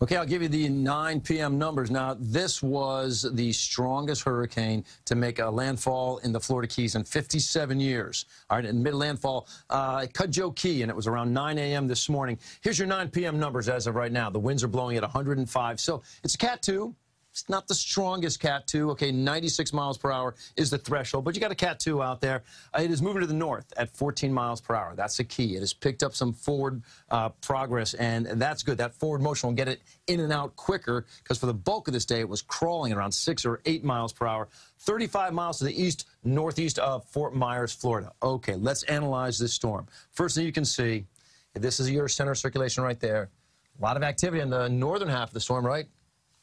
Okay, I'll give you the 9 p.m. numbers. Now, this was the strongest hurricane to make a landfall in the Florida Keys in 57 years. All right, in mid-landfall, Cudjoe Key, and it was around 9 a.m. this morning. Here's your 9 p.m. numbers as of right now. The winds are blowing at 105, so it's a Cat 2. It's not the strongest Cat 2. Okay, 96 miles per hour is the threshold, but you got a Cat 2 out there. It is moving to the north at 14 miles per hour. That's the key. It has picked up some forward progress, and that's good. That forward motion will get it in and out quicker because for the bulk of this day, it was crawling around 6 or 8 miles per hour. 35 miles to the east, northeast of Fort Myers, Florida. Okay, let's analyze this storm. First thing you can see, this is your center circulation right there. A lot of activity in the northern half of the storm, right?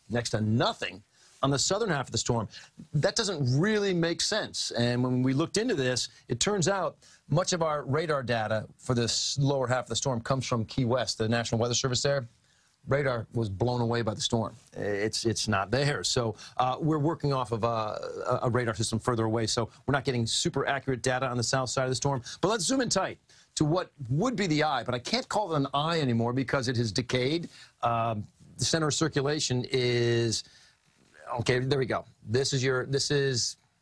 Next to nothing on the southern half of the storm. That doesn't really make sense. And when we looked into this, it turns out much of our radar data for this lower half of the storm comes from Key West, the National Weather Service there. Radar was blown away by the storm. It's not there. So we're working off of a radar system further away, so we're not getting super accurate data on the south side of the storm. But let's zoom in tight to what would be the eye, but I can't call it an eye anymore because it has decayed. The center of circulation is, okay, there we go. This is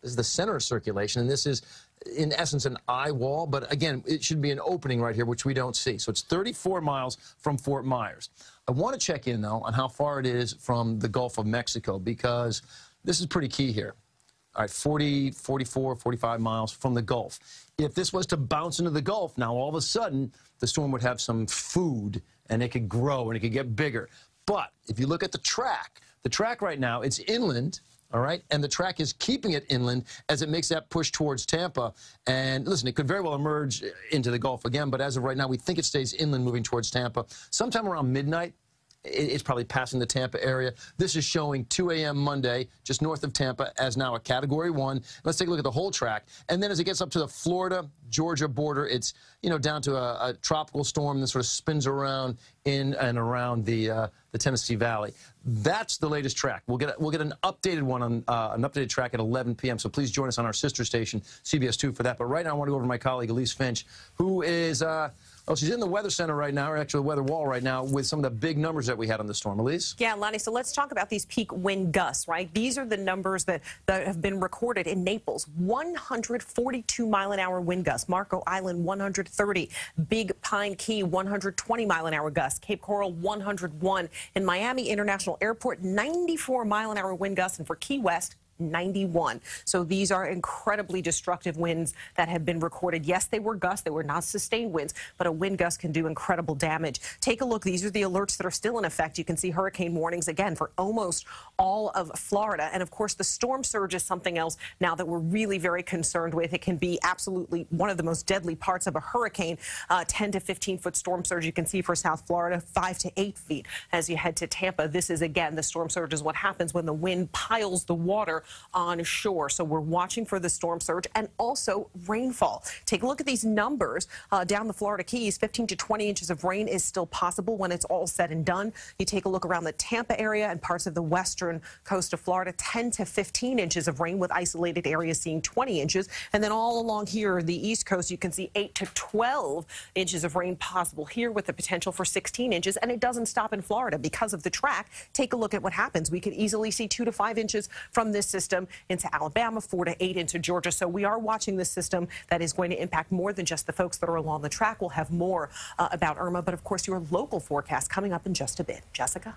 the center of circulation, and this is, in essence, an eye wall. But again, it should be an opening right here, which we don't see. So it's 34 miles from Fort Myers. I want to check in, though, on how far it is from the Gulf of Mexico, because this is pretty key here. All right, 40, 44, 45 miles from the Gulf. If this was to bounce into the Gulf, now all of a sudden, the storm would have some food, and it could grow, and it could get bigger. But if you look at the track right now, it's inland, all right? And the track is keeping it inland as it makes that push towards Tampa. And listen, it could very well emerge into the Gulf again, but as of right now, we think it stays inland moving towards Tampa. Sometime around midnight, it's probably passing the Tampa area. This is showing 2 a.m. Monday, just north of Tampa, as now a Category 1. Let's take a look at the whole track. And then as it gets up to the Florida-Georgia border, it's, you know, down to a tropical storm that sort of spins around in and around the Tennessee Valley. That's the latest track. We'll get an updated one on an updated track at 11 p.m. So please join us on our sister station, CBS 2, for that. But right now, I want to go over to my colleague, Elise Finch, who is she's in the weather center right now, or actually the weather wall right now, with some of the big numbers that we had on the storm. Elise? Yeah, Lonnie, so let's talk about these peak wind gusts, right? These are the numbers that have been recorded in Naples. 142-mile-an-hour wind gusts. Marco Island, 130. Big Pine Key, 120-mile-an-hour gusts. Cape Coral, 101. In Miami International Airport, 94-mile-an-hour wind gusts. And for Key West, 91. So these are incredibly destructive winds that have been recorded. Yes, they were gusts. They were not sustained winds, but a wind gust can do incredible damage. Take a look. These are the alerts that are still in effect. You can see hurricane warnings again for almost all of Florida. And of course, the storm surge is something else now that we're really very concerned with. It can be absolutely one of the most deadly parts of a hurricane. 10 to 15-foot storm surge you can see for South Florida, 5 to 8 feet as you head to Tampa. This is, again, the storm surge is what happens when the wind piles the water on shore. So we're watching for the storm surge and also rainfall. Take a look at these numbers down the Florida Keys. 15 to 20 inches of rain is still possible when it's all said and done. You take a look around the Tampa area and parts of the western coast of Florida, 10 to 15 inches of rain, with isolated areas seeing 20 inches. And then all along here, the east coast, you can see 8 to 12 inches of rain possible here, with the potential for 16 inches. And it doesn't stop in Florida because of the track. Take a look at what happens. We could easily see 2 to 5 inches from this system into Alabama, 4 to 8 into Georgia. So we are watching this system that is going to impact more than just the folks that are along the track. We'll have more about Irma, but of course your local forecast coming up in just a bit. Jessica?